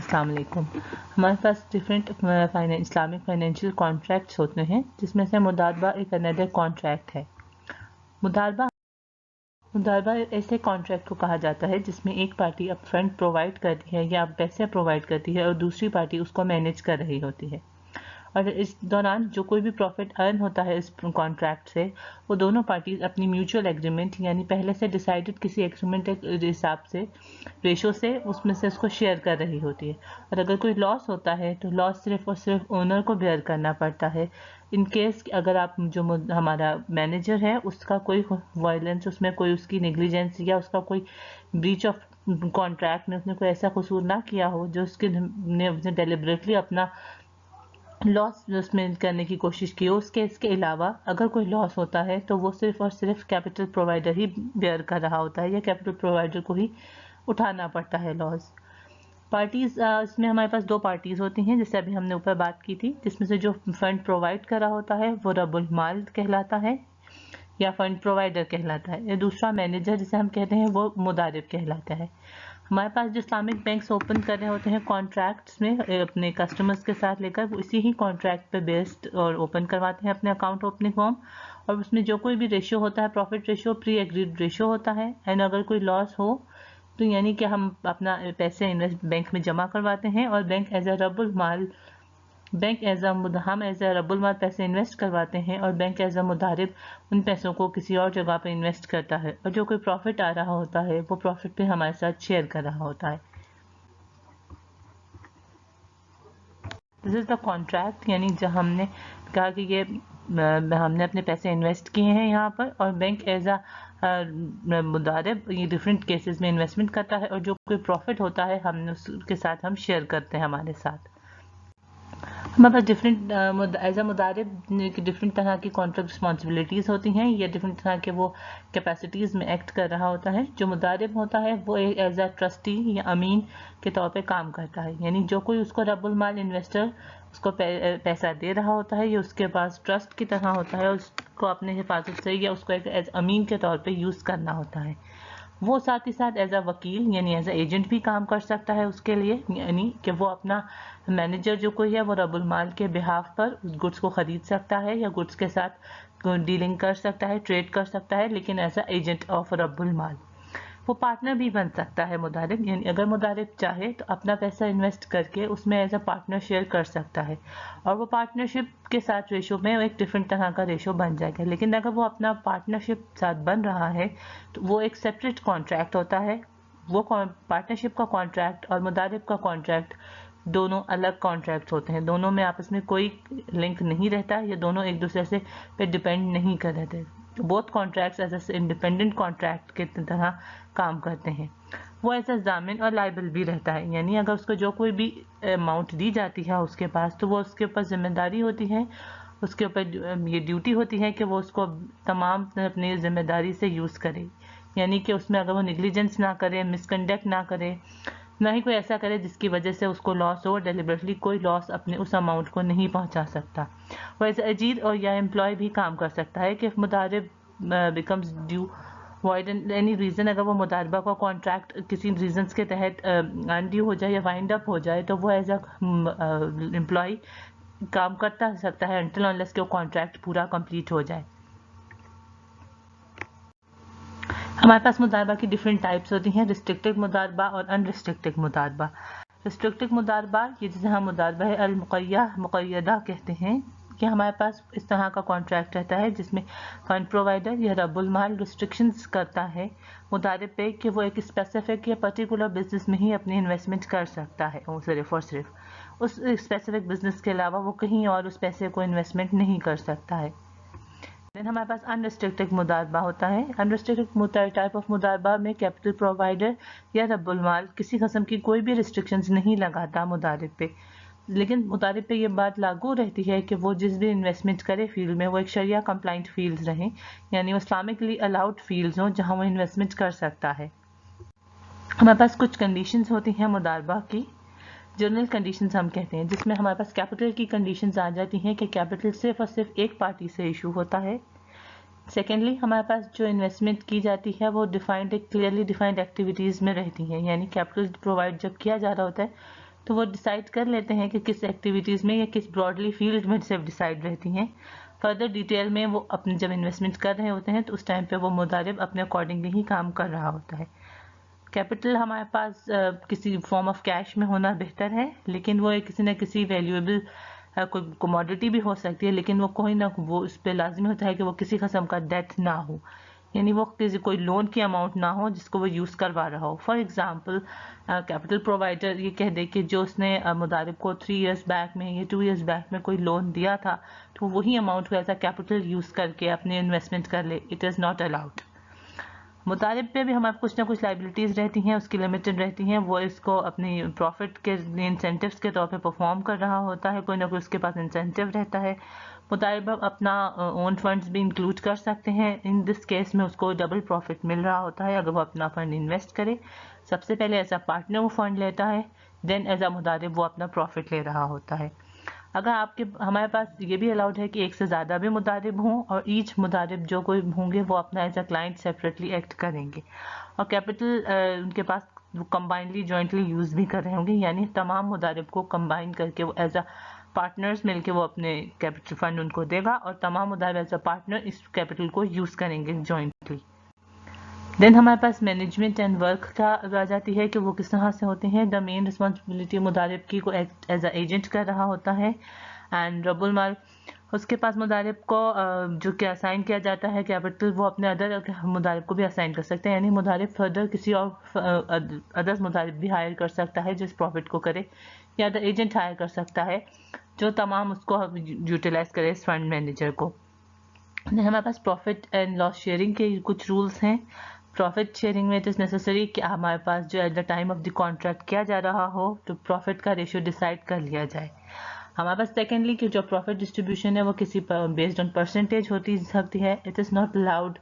अस्सलाम वालेकुम। हमारे पास डिफरेंट इस्लामिक फाइनेंशियल कॉन्ट्रैक्ट्स होते हैं, जिसमें से मुदारबा एक अनदर कॉन्ट्रैक्ट है। मुदारबा ऐसे कॉन्ट्रैक्ट को कहा जाता है जिसमें एक पार्टी अप फ्रंट प्रोवाइड करती है या पैसे प्रोवाइड करती है और दूसरी पार्टी उसको मैनेज कर रही होती है, और इस दौरान जो कोई भी प्रॉफिट अर्न होता है इस कॉन्ट्रैक्ट से, वो दोनों पार्टीज अपनी म्यूचुअल एग्रीमेंट यानी पहले से डिसाइडेड किसी एग्रीमेंट के हिसाब से रेशो से उसमें से उसको शेयर कर रही होती है। और अगर कोई लॉस होता है तो लॉस सिर्फ और सिर्फ ओनर को बेयर करना पड़ता है। इन केस अगर आप जो हमारा मैनेजर है उसका कोई वायलेंस, उसमें कोई उसकी नेग्लिजेंस या उसका कोई ब्रीच ऑफ कॉन्ट्रैक्ट में उसने कोई ऐसा कसूर ना किया हो जो उसने डेलिबरेटली अपना लॉस उसमें करने की कोशिश की हो, उसके इसके अलावा अगर कोई लॉस होता है तो वो सिर्फ और सिर्फ कैपिटल प्रोवाइडर ही बेयर कर रहा होता है या कैपिटल प्रोवाइडर को ही उठाना पड़ता है लॉस। पार्टीज इसमें हमारे पास दो पार्टीज होती हैं, जैसे अभी हमने ऊपर बात की थी, जिसमें से जो फंड प्रोवाइड कर रहा होता है वो रब्बुल माल कहलाता है या फंड प्रोवाइडर कहलाता है, या दूसरा मैनेजर जिसे हम कहते हैं वो मुदारिब कहलाता है। हमारे पास जो इस्लामिक बैंक्स ओपन कर रहे होते हैं कॉन्ट्रैक्ट्स में अपने कस्टमर्स के साथ लेकर, वो इसी ही कॉन्ट्रैक्ट पे बेस्ड और ओपन करवाते हैं अपने अकाउंट ओपनिंग फॉर्म, और उसमें जो कोई भी रेशियो होता है profit ratio pre agreed ratio होता है। एंड अगर कोई लॉस हो तो यानी कि हम अपना पैसे इन्वेस्ट बैंक में जमा करवाते हैं और बैंक एज अ रब्बुल माल पैसे इन्वेस्ट करवाते हैं और बैंक एज अ मुदारिब उन पैसों को किसी और जगह पे इन्वेस्ट करता है, और जो कोई प्रॉफिट आ रहा होता है वो प्रॉफिट पे हमारे साथ शेयर कर रहा होता है। दिस इज द कॉन्ट्रैक्ट, यानी जब हमने कहा कि ये हमने अपने पैसे इन्वेस्ट किए हैं यहाँ पर, और बैंक एज अ मुदारिब ये डिफरेंट केसेस में इन्वेस्टमेंट करता है, और जो कोई प्रॉफिट होता है हमने उसके साथ हम शेयर करते हैं हमारे साथ। हमारे पास डिफरेंट एज अ मुदारिब डिफरेंट तरह की कॉन्ट्रैक्ट रिस्पॉन्सिबिलिटीज़ होती हैं या डिफरेंट तरह के वो कैपेसिटीज़ में एक्ट कर रहा होता है। जो मुदारिब होता है वो एज अ ट्रस्टी या अमीन के तौर पे काम करता है, यानी जो कोई उसको रब्बुल माल इन्वेस्टर उसको पैसा दे रहा होता है ये उसके पास ट्रस्ट की तरह होता है, उसको अपने हिफाजत से या उसको एक एज अमीन के तौर पे यूज़ करना होता है। वो साथ ही साथ एज अ वकील यानी एज अ एजेंट भी काम कर सकता है उसके लिए, यानी कि वो अपना मैनेजर जो कोई है वो रब्बुल माल के बिहाफ पर उस गुड्स को ख़रीद सकता है या गुड्स के साथ डीलिंग कर सकता है, ट्रेड कर सकता है, लेकिन एज अ एजेंट ऑफ रब्बुल माल। वो पार्टनर भी बन सकता है मुदारिब, यानी अगर मुदारिब चाहे तो अपना पैसा इन्वेस्ट करके उसमें एज अ पार्टनर शेयर कर सकता है, और वो पार्टनरशिप के साथ रेशो में एक डिफरेंट तरह का रेशो बन जाएगा। लेकिन अगर वो अपना पार्टनरशिप साथ बन रहा है तो वो एक सेपरेट कॉन्ट्रैक्ट होता है। वो पार्टनरशिप का कॉन्ट्रैक्ट और मुदारिब का कॉन्ट्रैक्ट दोनों अलग कॉन्ट्रैक्ट होते हैं, दोनों में आपस में कोई लिंक नहीं रहता, ये दोनों एक दूसरे से पे डिपेंड नहीं कर रहते। Both contracts as independent contract की तरह काम करते हैं। वो एज जामिन और लाइबल भी रहता है, यानी अगर उसको जो कोई भी अमाउंट दी जाती है उसके पास, तो वो उसके ऊपर जिम्मेदारी होती है, उसके ऊपर ये ड्यूटी होती है कि वो उसको तमाम अपनी जिम्मेदारी से यूज़ करे, यानी कि उसमें अगर वो नेग्लिजेंस ना करे, मिसकंडक्ट ना करे, ना ही कोई ऐसा करे जिसकी वजह से उसको लॉस हो, डेलिबरेटली कोई लॉस अपने उस अमाउंट को नहीं पहुंचा सकता। वो एज अजीज और या एम्प्लॉय भी काम कर सकता है कि मुदारिब becomes due void any reason, अगर वो मुदारबा का कॉन्ट्रैक्ट किसी रीजंस के तहत अनड्यू हो जाए या वाइंड अप हो जाए तो वो एज अ एम्प्लॉय काम करता सकता है अनटिल अनलेस कि वो कॉन्ट्रैक्ट पूरा कंप्लीट हो जाए। हमारे पास मुदारबा की डिफरेंट टाइप्स होती हैं, रिस्ट्रिक्टेड मुदारबा और अनरिस्ट्रिक्टेड मुदारबा। रिस्ट्रिक्टेड मुदारबा ये जिसे हम मुदारबा है मुक़य्यदा कहते हैं, कि हमारे पास इस तरह का कॉन्ट्रैक्ट रहता है जिसमें फंड प्रोवाइडर या रब्बुल माल रिस्ट्रिक्शंस करता है मुदारिब पे कि वो एक स्पेसिफिक या पर्टिकुलर बिजनेस में ही अपनी इन्वेस्टमेंट कर सकता है, वो सिर्फ और सिर्फ उस स्पेसिफिक बिजनेस के अलावा वो कहीं और उस पैसे को इन्वेस्टमेंट नहीं कर सकता है। देन हमारे पास अनरिस्ट्रिक्टेड मुदारबा होता है। अनरिस्ट्रिक्टेड टाइप ऑफ मुदारबा में कैपिटल प्रोवाइडर या रब्बुल माल किसी किस्म की कोई भी रिस्ट्रिक्शंस नहीं लगाता मुदारिब पे, लेकिन मुदारिब पे ये बात लागू रहती है कि वो जिस भी इन्वेस्टमेंट करे फील्ड में वो एक शरिया कंप्लाइंट फील्ड्स रहें, यानी वो इस्लामिकली अलाउड फील्ड्स हों जहाँ वो इन्वेस्टमेंट कर सकता है। हमारे पास कुछ कंडीशंस होती हैं मुदारबा की, जनरल कंडीशंस हम कहते हैं, जिसमें हमारे पास कैपिटल की कंडीशंस आ जाती हैं कि कैपिटल सिर्फ और सिर्फ एक पार्टी से इशू होता है। सेकेंडली हमारे पास जो इन्वेस्टमेंट की जाती है वो डिफाइंड क्लियरली डिफाइंड एक्टिविटीज़ में रहती हैं, यानी कैपिटल प्रोवाइड जब किया जा रहा होता है تو وہ ڈیسائیڈ کر لیتے ہیں کہ کس ایکٹیویٹیز میں یا کس براڈلی فیلڈ میں صرف ڈیسائیڈ رہتی ہیں. فردر ڈیٹیل میں وہ اپنے جب انویسٹمنٹ کر رہے ہوتے ہیں تو اس ٹائم پہ وہ مضارب اپنے اکارڈنگلی ہی کام کر رہا ہوتا ہے. کیپٹل ہمارے پاس کسی فارم آف کیش میں ہونا بہتر ہے، لیکن وہ کسی نہ کسی ویلیویبل کوئی کوموڈٹی بھی ہو سکتی ہے، لیکن وہ کوئی نہ وہ اس پہ لازمی ہوتا ہے کہ وہ کسی قسم کا ڈیٹ نہ ہو، یعنی وہ کوئی لون کی اماؤنٹ نہ ہو جس کو وہ یوز کروا رہا ہو. فار ایگزامپل کیپٹل پرووائڈر یہ کہہ دے کہ جو اس نے مضارب کو 3 ایئرس بیک میں یا 2 ایئرس بیک میں کوئی لون دیا تھا تو وہی اماؤنٹ کو ایز اے کیپٹل یوز کر کے اپنے انویسٹمنٹ کر لے. It is not allowed. مضارب پہ بھی ہمارے کچھ نہ کچھ لائبلٹیز رہتی ہیں، اس کی لمیٹڈ رہتی ہیں، وہ اس کو اپنی پروفٹ کے انسینٹیوز کے طور پہ پرفارم کر رہا ہوتا ہے، کوئی نہ کوئی اس کے پاس انسینٹیو رہتا ہے. مضارب اپنا اون فنڈز بھی انکلوڈ کر سکتے ہیں. ان دس کیس میں اس کو ڈبل پروفٹ مل رہا ہوتا ہے اگر وہ اپنا فنڈ انویسٹ کرے. سب سے پہلے ایز اے پارٹنر وہ فنڈ لیتا ہے، دین ایز اے مضارب وہ اپنا پروفٹ لے رہا ہوتا ہے. اگر ہمارے پاس یہ بھی الاؤڈ ہے کہ ایک سے زیادہ بھی مضارب ہوں، اور ایچ مضارب جو کوئی ہوں گے وہ اپنا as a client separately act کریں گے، اور کیپٹل ان کے پاس کمبائنڈلی جوائنٹلی یوز بھی کر رہے ہوں گے، یعنی تمام مضارب کو کمبائن کر کے وہ ایز اے پارٹنرز مل کے وہ اپنے کیپٹل فنڈ ان کو دے گا، اور تمام مضارب ایز اے پارٹنر اس کیپٹل کو یوز کریں گے جوائنٹلی. دین ہمارے پاس مینجمنٹ اینڈ ورک کا آ جاتی ہے کہ وہ کس طرح سے ہوتے ہیں. دا مین رسپانسبلٹی مضارب کی کو ایز اے ایجنٹ کر رہا ہوتا ہے، اینڈ رب المال اس کے پاس مضارب کو جو کہ اسائن کیا جاتا ہے کیپٹل، وہ اپنے ادر مضارب کو بھی اسائن کر سکتے ہیں، یعنی مضارب فردر کسی اور ادر مضارب بھی ہائر کر سکتا ہے جو اس پروفٹ کو کرے، یا ادر ایجنٹ ہائر کر سکتا ہے جو تمام اس کو یوٹیلائز کرے اس فنڈ مینیجر کو. ہمارے پاس پروفٹ اینڈ لاس شیئرنگ کے کچھ رولس ہیں. پروفٹ شیئرنگ میں اٹ از نیسسری کہ ہمارے پاس جو at the time of the contract کیا جا رہا ہو تو پروفٹ کا ریشیو ڈیسائیڈ کر لیا جائے. ہمارے پاس سیکنڈلی کہ جو پروفٹ ڈسٹریبیوشن ہے وہ کسی بیسڈ آن پرسنٹیج ہوتی سکتی ہے. اٹ از ناٹ الاؤڈ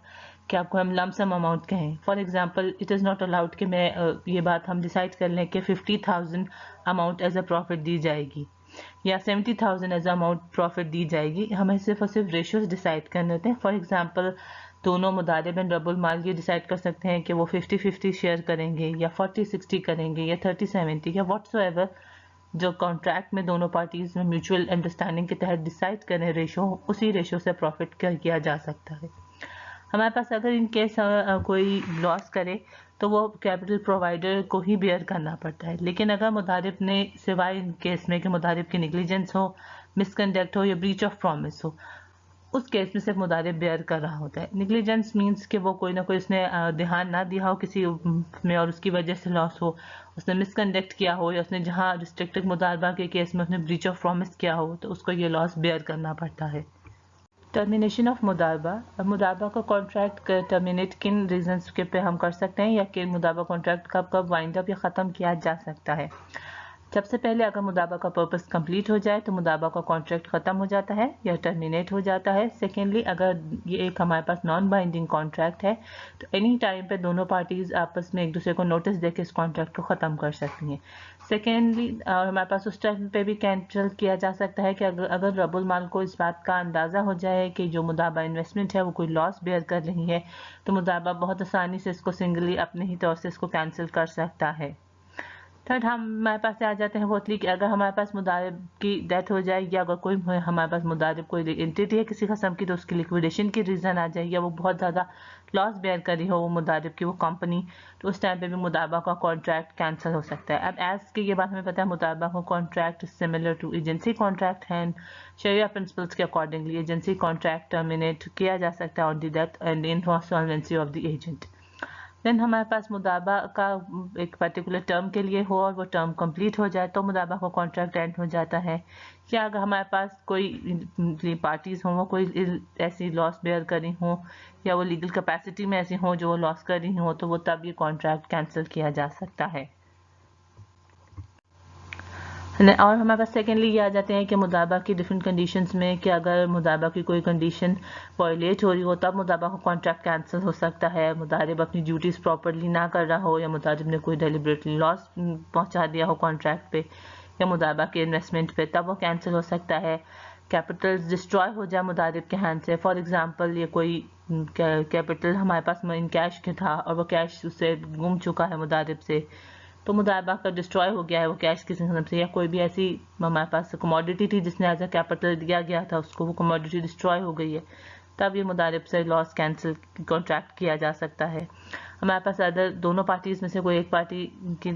کہ آپ کو ہم لم سم اماؤنٹ کہیں. For example it is not allowed کہ میں یہ بات ہم ڈیسائیڈ کر لیں کہ 50,000 اماؤنٹ ایز اے پروفٹ دی جائے گی یا 70,000 ایز اے اماؤنٹ پروفٹ دی جائے گی. ہمیں صرف اور صرف ریشیوز ڈیسائیڈ کرنے ہوتے ہیں. فار ایگزامپل دونوں مضارب اینڈ رب المال یہ ڈیسائیڈ کر سکتے ہیں کہ وہ 50-50 شیئر کریں گے یا 40-60 کریں گے یا 30-70 یا واٹس ایور جو کانٹریکٹ میں دونوں پارٹیز میں میوچول انڈرسٹینڈنگ کے تحت ڈیسائیڈ کریں ریشو، اسی ریشو سے پروفٹ کیا جا سکتا ہے. ہمارے پاس اگر ان کیس کوئی لاس کرے تو وہ کیپٹل پرووائڈر کو ہی بیئر کرنا پڑتا ہے. لیکن اگر مضارب نے سوائے ان کیس میں کہ مضارب کی نیگلیجنس ہو، مس کنڈکٹ ہو یا بریچ آف پرومس ہو، اس کیس میں صرف مضارب بیئر کر رہا ہوتا ہے. نیگلیجنس مینس کہ وہ کوئی نہ کوئی اس نے دھیان نہ دیا ہو کسی میں اور اس کی وجہ سے لاس ہو، اس نے مس کنڈکٹ کیا ہو، یا اس نے جہاں ریسٹرکٹڈ مضاربہ کے کیس میں اس نے بریچ آف پرومس کیا ہو تو اس کو یہ لاس بیئر کرنا پڑتا ہے. ٹرمینیشن آف مضاربہ کا کانٹریکٹ ٹرمینیٹ کن ریزنس کے پہ ہم کر سکتے ہیں، یا کہ مضاربہ کانٹریکٹ کب وائنڈ اپ یا ختم کیا جا سکتا ہے. سب سے پہلے اگر مضاربہ کا پرپس کمپلیٹ ہو جائے تو مضاربہ کا کانٹریکٹ ختم ہو جاتا ہے یا ٹرمینیٹ ہو جاتا ہے. سیکنڈلی اگر یہ ایک ہمارے پاس نان بائنڈنگ کانٹریکٹ ہے تو اینی ٹائم پہ دونوں پارٹیز آپس میں ایک دوسرے کو نوٹس دے کے اس کانٹریکٹ کو ختم کر سکتی ہیں. سیکنڈلی ہمارے پاس اس ٹائم پہ بھی کینسل کیا جا سکتا ہے کہ اگر رب المال کو اس بات کا اندازہ ہو جائے کہ جو مضاربہ انویسٹمنٹ ہے وہ کوئی لاس بیئر کر رہی ہے تو مضاربہ بہت آسانی سے اس کو سنگلی اپنے ہی طور سے اس کو کینسل کر سکتا ہے. تھرڈ ہمارے پاس آ جاتے ہیں فورتھلی کہ اگر ہمارے پاس مضارب کی ڈیتھ ہو جائے یا اگر کوئی ہمارے پاس مضارب کوئی انٹیٹی ہے کسی قسم کی تو اس کی لیکویڈیشن کی ریزن آ جائے یا وہ بہت زیادہ لاس بیئر کری ہو وہ مضارب کی وہ کمپنی، تو اس ٹائم پہ بھی مضاربہ کا کانٹریکٹ کینسل ہو سکتا ہے. اب ایز کہ یہ بات ہمیں پتہ ہے مضاربہ کا contract similar to agency contract ہے، شریعہ پرنسپلس کے اکارڈنگلی ایجنسی کانٹریکٹ ٹرمینیٹ کیا جا سکتا ہے on the death and insolvency of the agent. Then ہمارے پاس مضاربہ کا ایک پرٹیکولر ٹرم کے لیے ہو اور وہ ٹرم کمپلیٹ ہو جائے تو مضاربہ کا کانٹریکٹ اینڈ ہو جاتا ہے. یا اگر ہمارے پاس کوئی پارٹیز ہوں وہ کوئی ایسی لاس بیئر کری ہوں یا وہ لیگل کیپیسٹی میں ایسی ہوں جو وہ لاس کر رہی ہوں تو وہ تب یہ کانٹریکٹ کینسل کیا جا سکتا ہے. اور ہمارے پاس سیکنڈلی یہ آ جاتے ہیں کہ مضاربہ کی ڈفرینٹ کنڈیشنز میں کہ اگر مضاربہ کی کوئی کنڈیشن وائلیٹ ہو رہی ہو تب مضاربہ کا کانٹریکٹ کینسل ہو سکتا ہے. مضارب اپنی ڈیوٹیز پراپرلی نہ کر رہا ہو یا مضارب نے کوئی ڈیلیبریٹلی لاس پہنچا دیا ہو کانٹریکٹ پہ یا مضاربہ کے انویسٹمنٹ پہ تب وہ کینسل ہو سکتا ہے. کیپٹل ڈسٹروائے ہو جائے مضارب کے ہینڈ سے. فار ایگزامپل یہ کوئی کیپٹل ہمارے پاس ان کیش کے تھا اور وہ کیش اس سے گم چکا ہے مضارب سے तो मुदारबा का डिस्ट्रॉय हो गया है वो कैश की सिस्टम से, या कोई भी ऐसी हमारे पास कमोडिटी थी जिसने एज अ कैपिटल दिया गया था उसको, वो कमोडिटी डिस्ट्रॉय हो गई है, तब ये मुदारिब से लॉस कैंसिल कॉन्ट्रैक्ट किया जा सकता है। हमारे पास अदर दोनों पार्टीज में से कोई एक पार्टी की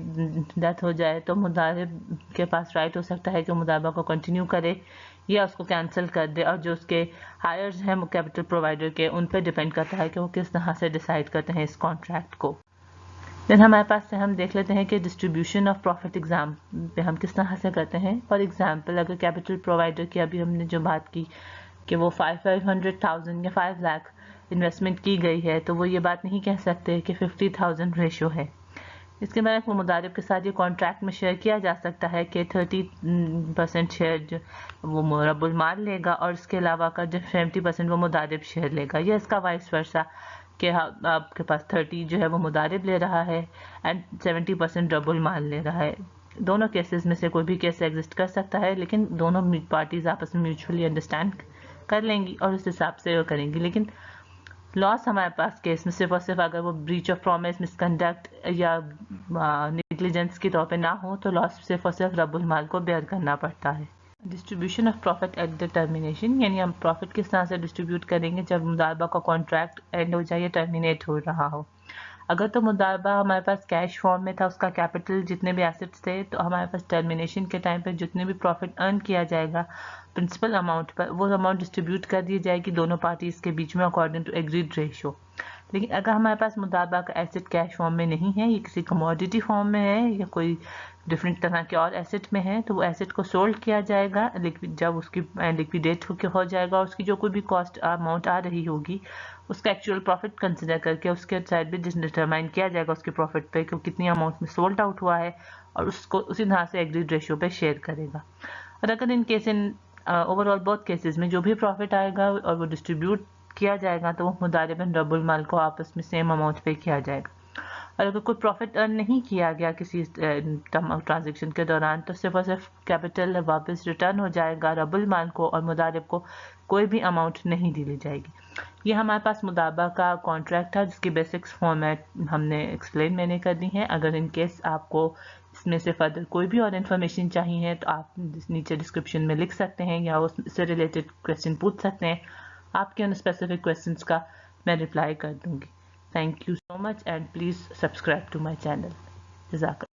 डेथ हो जाए तो मुदारिब के पास राइट हो सकता है कि मुदारबा को कंटिन्यू करे या उसको कैंसिल कर दे, और जो उसके हायर्स हैं कैपिटल प्रोवाइडर के, उन पर डिपेंड करता है कि वो किस तरह से डिसाइड करते हैं इस कॉन्ट्रैक्ट को। देन हमारे पास से हम देख लेते हैं कि डिस्ट्रीब्यूशन ऑफ प्रॉफिट एग्जाम पे हम किस तरह से करते हैं। फॉर एग्जाम्पल, अगर कैपिटल प्रोवाइडर की अभी हमने जो बात की कि वो 500,000 या 5 लाख इन्वेस्टमेंट की गई है, तो वो ये बात नहीं कह सकते कि 50,000 रेशो है। इसके बाद वो मुदारिब के साथ ये कॉन्ट्रैक्ट में शेयर किया जा सकता है कि 30% शेयर जो वो रब्बुल माल लेगा और इसके अलावा का जो 70% वो मुदारिब शेयर लेगा, या इसका वाइस वर्सा कि आपके पास 30 जो है वो मुदारिब ले रहा है एंड 70% रब्बुल माल ले रहा है। दोनों केसेस में से कोई भी केस एग्जिस्ट कर सकता है, लेकिन दोनों पार्टीज आपस में म्यूचुअली अंडरस्टैंड कर लेंगी और उस हिसाब से वो करेंगी। लेकिन लॉस हमारे पास केस में सिर्फ और सिर्फ अगर वो ब्रीच ऑफ प्रॉमिस, मिसकंडक्ट या नेग्लिजेंस के तौर पे ना हो, तो लॉस सिर्फ और सिर्फ रब्बुल माल को बेयर करना पड़ता है। Distribution of profit at the termination, यानी हम प्रॉफिट किस तरह से डिस्ट्रीब्यूट करेंगे जब मुदारबा का कॉन्ट्रैक्ट एंड हो जाए या टर्मिनेट हो रहा हो। अगर तो मुदारबा हमारे पास कैश फॉर्म में था, उसका कैपिटल जितने भी एसेट्स थे, तो हमारे पास टर्मिनेशन के टाइम पे जितने भी प्रॉफिट अर्न किया जाएगा प्रिंसिपल अमाउंट पर, वो अमाउंट डिस्ट्रीब्यूट कर दी जाएगी दोनों पार्टीज के बीच में अकॉर्डिंग टू एग्रीड रेशो। लेकिन अगर हमारे पास मुदारबा का एसेट कैश फॉर्म में नहीं है, ये किसी कमोडिटी फॉर्म में है या कोई डिफरेंट तरह के और एसेट में है, तो वो एसेट को सोल्ड किया जाएगा जब उसकी लिक्विडेट हो जाएगा, और उसकी जो कोई भी कॉस्ट अमाउंट आ रही होगी उसका एक्चुअल प्रॉफिट कंसिडर करके उसके साइड भी डिटरमाइन किया जाएगा उसके प्रॉफिट पे कि कितनी अमाउंट में सोल्ड आउट हुआ है, और उसको उसी तरह से एग्रीड रेशियो पे शेयर करेगा। और अगर इन केस ओवरऑल बहुत केसेस में जो भी प्रॉफिट आएगा और वो डिस्ट्रीब्यूट किया जाएगा, तो वो मुदारिबन रब्बुल माल को आपस में सेम अमाउंट पे किया जाएगा। और अगर कोई प्रॉफिट अर्न नहीं किया गया किसी ट्रांजेक्शन के दौरान, तो सिर्फ और सिर्फ कैपिटल वापस रिटर्न हो जाएगा रब्बुल माल को, और मुदारिब को कोई भी अमाउंट नहीं दी जाएगी। ये हमारे पास मुदारबा का कॉन्ट्रैक्ट था जिसकी बेसिक्स फॉर्मेट हमने एक्सप्लेन मैंने कर दी है। अगर इन केस आपको इसमें से फर्दर कोई भी और इन्फॉर्मेशन चाहिए तो आप नीचे डिस्क्रिप्शन में लिख सकते हैं या उससे रिलेटेड क्वेश्चन पूछ सकते हैं। आपके उन स्पेसिफिक क्वेश्चंस का मैं रिप्लाई कर दूंगी। Thank you so much and please subscribe to my channel. Jazakallah.